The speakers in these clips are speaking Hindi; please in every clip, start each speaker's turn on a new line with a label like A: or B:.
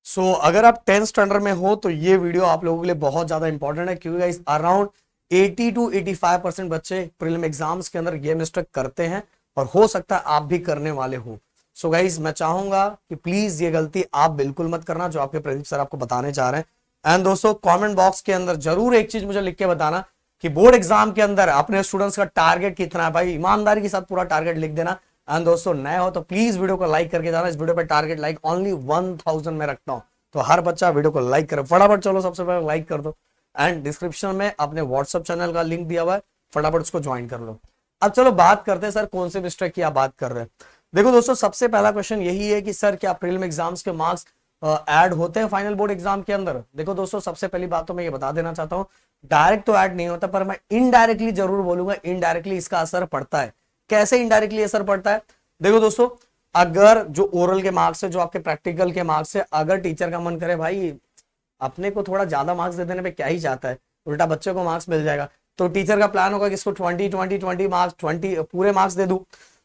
A: अगर आप 10th स्टैंडर्ड में हो तो ये वीडियो आप लोगों के लिए बहुत ज्यादा इंपॉर्टेंट है, क्योंकि गाइस अराउंड 80 to 85% बच्चे प्रीलिम एग्जाम्स के अंदर ये मिस्टेक करते हैं और हो सकता है आप भी करने वाले हो। गाइस मैं चाहूंगा कि प्लीज ये गलती आप बिल्कुल मत करना जो आपके प्रदीप सर आपको बताने जा रहे हैं। एंड दोस्तों कमेंट बॉक्स के अंदर जरूर एक चीज मुझे लिख के बताना कि बोर्ड एग्जाम के अंदर अपने स्टूडेंट्स का टारगेट कितना है। भाई ईमानदारी के साथ पूरा टारगेट लिख देना। एंड दोस्तों नए हो तो प्लीज वीडियो को लाइक करके जाना। इस वीडियो पे टारगेट लाइक ओनली 1000 में रखता हूं, तो हर बच्चा वीडियो को लाइक करे फटाफट। चलो सबसे पहले लाइक कर दो एंड डिस्क्रिप्शन में अपने व्हाट्सएप चैनल का लिंक दिया हुआ है, फटाफट उसको ज्वाइन कर लो। अब चलो बात करते हैं सर कौन से मिस्टेक की आप बात कर रहे हैं। देखो दोस्तों सबसे पहला क्वेश्चन यही है कि सर क्या प्रीलिम एग्जाम्स के मार्क्स ऐड होते हैं फाइनल बोर्ड एग्जाम के अंदर। देखो दोस्तों सबसे पहली बात तो मैं ये बता देना चाहता हूं, डायरेक्ट तो ऐड नहीं होता, पर मैं इनडायरेक्टली जरूर बोलूंगा इनडायरेक्टली इसका असर पड़ता है। कैसे इनडायरेक्टली असर पड़ता है? देखो दोस्तों अगर जो ओरल के मार्क्स है, जो आपके प्रैक्टिकल के मार्क्स है, अगर टीचर का मन करे भाई अपने को थोड़ा ज्यादा मार्क्स दे देने पे क्या ही चाहता है, उल्टा बच्चे को मार्क्स मिल जाएगा, तो टीचर का प्लान होगा कि इसको 20 मार्क्स 20 पूरे मार्क्स दे दूं।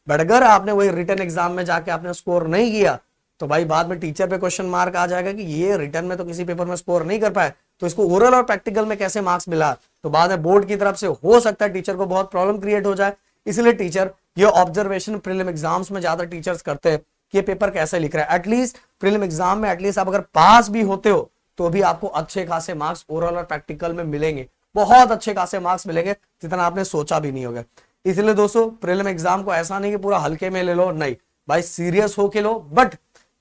A: बट अगर आपने वही रिटर्न एग्जाम में जाके आपने स्कोर नहीं किया तो भाई बाद में टीचर पे क्वेश्चन मार्क आ जाएगा कि ये रिटर्न में तो किसी पेपर में स्कोर नहीं कर पाए, तो इसको ओरल और प्रैक्टिकल में कैसे मार्क्स मिला। तो बाद में बोर्ड की तरफ से हो सकता है टीचर को बहुत प्रॉब्लम क्रिएट हो जाए। इसलिए टीचर ये ऑब्जर्वेशन प्रीलिम एग्जाम्स में ज्यादा टीचर्स करते हैं कि ये पेपर कैसे लिख रहा है। एटलीस्ट प्रीलिम एग्जाम में एटलीस्ट आप अगर पास भी होते हो तो भी आपको अच्छे खासे मार्क्स ओरल और प्रैक्टिकल में मिलेंगे, बहुत अच्छे खासे मार्क्स मिलेंगे जितना आपने सोचा भी नहीं होगा। इसलिए दोस्तों प्रीलिम एग्जाम को ऐसा नहीं कि पूरा हल्के में ले लो, नहीं भाई सीरियस होके लो। बट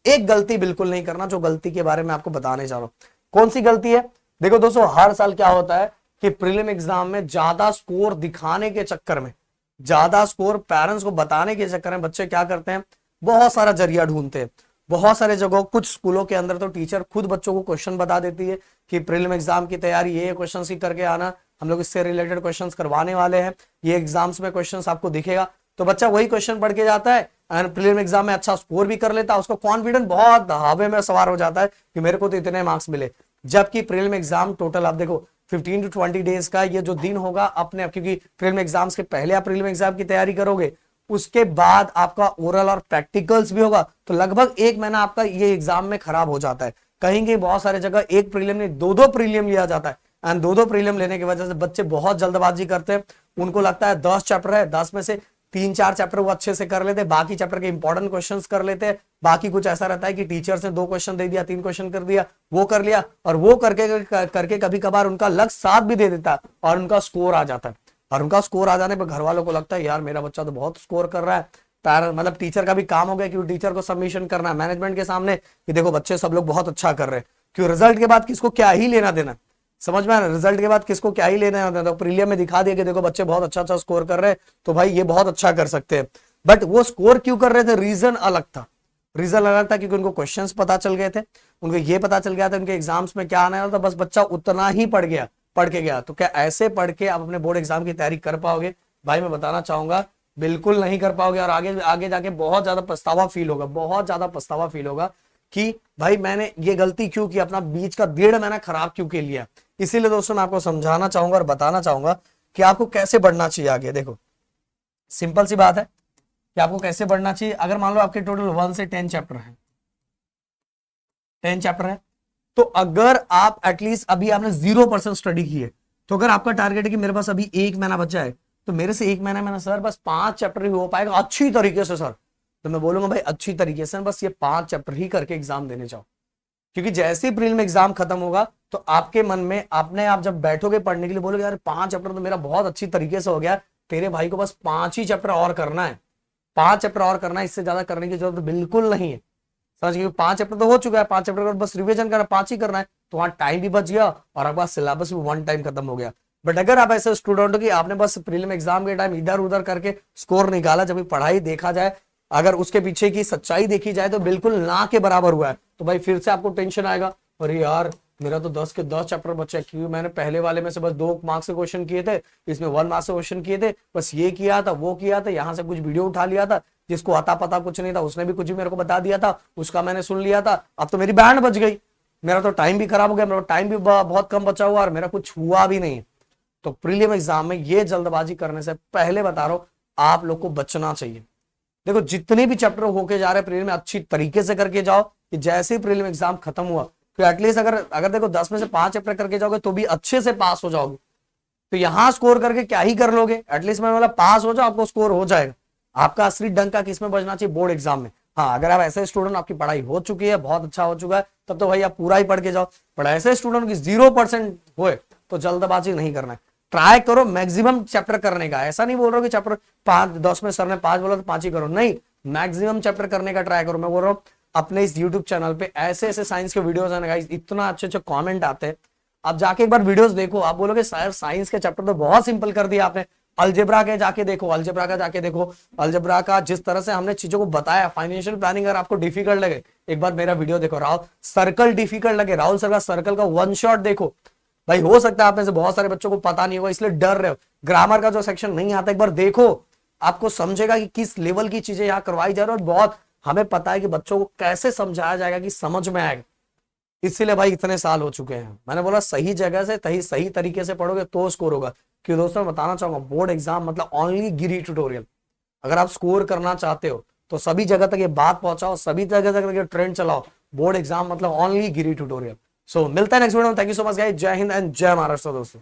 A: एक गलती बिल्कुल नहीं करना जो गलती के बारे में आपको बताने जा रहा हूं। कौन सी गलती है? देखो दोस्तों हर साल क्या होता है कि प्रीलिम एग्जाम में ज्यादा स्कोर दिखाने के चक्कर में, ज्यादा स्कोर पेरेंट्स को बताने के चक्कर में बच्चे क्या करते हैं, बहुत सारा जरिया ढूंढते हैं। बहुत सारे जगहों कुछ स्कूलों के अंदर तो टीचर खुद बच्चों को क्वेश्चन बता देती है कि प्रीलिम एग्जाम की तैयारी ये क्वेश्चन ही करके आना, हम लोग इससे रिलेटेड क्वेश्चंस करवाने वाले हैं, ये एग्जाम्स में क्वेश्चंस आपको दिखेगा। तो बच्चा वही क्वेश्चन पढ़ के जाता है एंड प्रीलिम एग्जाम में अच्छा स्कोर भी कर लेता है, उसका कॉन्फिडेंस बहुत हवा में सवार हो जाता है कि मेरे को तो इतने मार्क्स मिले। जबकि प्रीलिम एग्जाम टोटल आप देखो 15 to 20 डेज का ये जो दिन होगा अपने, क्योंकि प्रीलिम एग्जाम्स के पहले आप प्रीलिम एग्जाम की तैयारी करोगे, उसके बाद आपका ओरल और प्रैक्टिकल्स भी होगा, तो लगभग एक महीना आपका ये एग्जाम में खराब हो जाता है। कहीं कहीं बहुत सारे जगह एक प्रीलिम नहीं दो प्रीलिम लिया जाता है एंड दो प्रीलिम लेने की वजह से बच्चे बहुत जल्दबाजी करते हैं। उनको लगता है 10 चैप्टर है, 10 में से 3-4 चैप्टर वो अच्छे से कर लेते हैं, बाकी चैप्टर के इंपॉर्टेंट क्वेश्चंस कर लेते हैं। बाकी कुछ ऐसा रहता है कि टीचर्स ने 2 क्वेश्चन दे दिया, 3 क्वेश्चन कर दिया, वो कर लिया, और वो करके कभी कभार उनका लक्ष्य 7 भी दे देता है और उनका स्कोर आ जाता है। और उनका स्कोर आ जाने पर घर वालों को लगता है यार मेरा बच्चा तो बहुत स्कोर कर रहा है, मतलब टीचर का भी काम हो गया कि टीचर को सबमिशन करना है मैनेजमेंट के सामने कि देखो बच्चे सब लोग बहुत अच्छा कर रहे हैं। क्यों? रिजल्ट के बाद किसको क्या ही लेना देना, समझ में आ रहा है? रिजल्ट के बाद किसको क्या ही लेना देना, तो प्रीलियम में दिखा दिया कि देखो बच्चे बहुत अच्छा स्कोर कर रहे हैं तो भाई ये बहुत अच्छा कर सकते हैं। बट वो स्कोर क्यों कर रहे थे, रीजन अलग था। रीजन अलग था क्योंकि उनको क्वेश्चंस पता चल गए थे, उनको ये पता चल गया था उनके एग्जाम्स में क्या आने वाला था, बस बच्चा उतना ही पढ़ के गया। तो क्या ऐसे पढ़ के आप अपने बोर्ड एग्जाम की तैयारी कर पाओगे? भाई मैं बताना चाहूंगा बिल्कुल नहीं कर पाओगे, और आगे आगे जाके बहुत ज्यादा पछतावा फील होगा, बहुत ज्यादा पछतावा फील होगा कि भाई मैंने ये गलती क्यों की, अपना बीच का 1.5 महीना खराब क्यों के लिया। इसीलिए दोस्तों मैं आपको समझाना चाहूंगा और बताना चाहूंगा कि आपको कैसे बढ़ना चाहिए आगे। देखो सिंपल सी बात है कि आपको कैसे बढ़ना चाहिए। अगर मान लो आपके टोटल 1 से 10 चैप्टर है, 10 चैप्टर है, तो अगर आप एटलीस्ट अभी आपने 0% स्टडी की है, तो अगर आपका टारगेट है कि मेरे पास अभी 1 महीना बचा है, तो मेरे से 1 महीना में सर बस 5 चैप्टर ही हो पाएगा अच्छी तरीके से सर, तो मैं बोलूंगा भाई अच्छी तरीके से बस ये 5 चैप्टर ही करके एग्जाम देने जाओ। क्योंकि जैसे ही प्रीलिम एग्जाम खत्म होगा तो आपके मन में आपने आप जब बैठोगे पढ़ने के लिए बोलोगे यार 5 चैप्टर तो मेरा बहुत अच्छी तरीके से हो गया, तेरे भाई को बस 5 ही चैप्टर और करना है, 5 चैप्टर और करना है, इससे ज्यादा करने की जरूरत बिल्कुल नहीं है। समझ गए? 5 चैप्टर तो हो चुका है, 5 चैप्टर बस रिविजन करना, 5 ही करना है, तो वहां टाइम भी बच गया और आपका सिलेबस भी 1 टाइम खत्म हो गया। बट अगर आप ऐसे स्टूडेंट हो कि आपने बस प्रीलिम एग्जाम के टाइम इधर उधर करके स्कोर निकाला, जब पढ़ाई देखा जाए, अगर उसके पीछे की सच्चाई देखी जाए तो बिल्कुल ना के बराबर हुआ है, तो भाई फिर से आपको टेंशन आएगा, अरे यार मेरा तो 10 के 10 चैप्टर बचा है, क्योंकि मैंने पहले वाले में से बस 2 मार्क्स के क्वेश्चन किए थे, इसमें 1 मार्क्स के क्वेश्चन किए थे, बस ये किया था वो किया था, यहाँ से कुछ वीडियो उठा लिया था, जिसको आता पता कुछ नहीं था उसने भी कुछ भी मेरे को बता दिया था, उसका मैंने सुन लिया था, अब तो मेरी बैंड बच गई, मेरा तो टाइम भी खराब हो गया, मेरा टाइम भी बहुत कम बचा हुआ और मेरा कुछ हुआ भी नहीं। तो प्रीलिम एग्जाम में ये जल्दबाजी करने से पहले बता रहा हूं आप लोग को बचना चाहिए। देखो जितने भी चैप्टर होके जा रहे हैं प्रीलिम में अच्छी तरीके से करके जाओ, कि जैसे ही प्रीलिम एग्जाम खत्म हुआ तो एटलीस्ट अगर अगर देखो 10 में से 5 चैप्टर करके जाओगे तो भी अच्छे से पास हो जाओगे। तो यहां स्कोर करके क्या ही कर लोगे, एटलीस्ट मैं बोला पास हो जाओ, आपको स्कोर हो जाएगा। आपका असली डंका किसमें बजना चाहिए, बोर्ड एग्जाम में। हाँ अगर आप ऐसे स्टूडेंट, आपकी पढ़ाई हो चुकी है, बहुत अच्छा हो चुका है, तब तो भाई आप पूरा ही पढ़ के जाओ। पर ऐसे स्टूडेंट की 0% हुए तो जल्दबाजी नहीं करना है, ट्राई करो मैक्सिमम चैप्टर करने का। ऐसा नहीं बोल रहा हूँ कि चैप्टर 5-10 में सर ने 5 बोला तो 5 ही करो, नहीं, मैक्सिमम चैप्टर करने का ट्राई करो। मैं बोल रहा हूँ अपने इस यूट्यूब चैनल पे ऐसे ऐसे साइंस के वीडियोस हैं गाइस, इतना अच्छे अच्छे कमेंट आते हैं। आप जाके एक बार वीडियोस देखो, आप बोलोगे सर साइंस के चैप्टर तो बहुत सिंपल कर दिया आपने। अलजेब्रा के जाके देखो, अलजेब्रा का जाके देखो, अलजेब्रा का जिस तरह से हमने चीजों को बताया। फाइनेंशियल प्लानिंग अगर आपको डिफिकल्ट लगे, एक बार मेरा वीडियो देखो। राहुल सर्कल डिफिकल्ट लगे, राहुल सर का सर्कल का 1 शॉट देखो। भाई हो सकता है आप में से बहुत सारे बच्चों को पता नहीं होगा इसलिए डर रहे हो। ग्रामर का जो सेक्शन नहीं आता एक बार देखो, आपको समझेगा कि किस लेवल की चीजें यहाँ करवाई जा रही है। और बहुत हमें पता है कि बच्चों को कैसे समझाया जाएगा कि समझ में आएगा। इसीलिए भाई इतने साल हो चुके हैं। मैंने बोला सही जगह से सही तरीके से पढ़ोगे तो स्कोर होगा। क्यों दोस्तों, मैं बताना चाहूंगा बोर्ड एग्जाम मतलब ओनली गिरी ट्यूटोरियल। अगर आप स्कोर करना चाहते हो तो सभी जगह तक ये बात पहुंचाओ, सभी जगह तक ये ट्रेंड चलाओ। बोर्ड एग्जाम मतलब ओनली गिरी ट्यूटोरियल। सो मिलता है नेक्स्ट वीडियो में। Thank you so much guys, जय हिंद एंड जय महाराष्ट्र दोस्तों।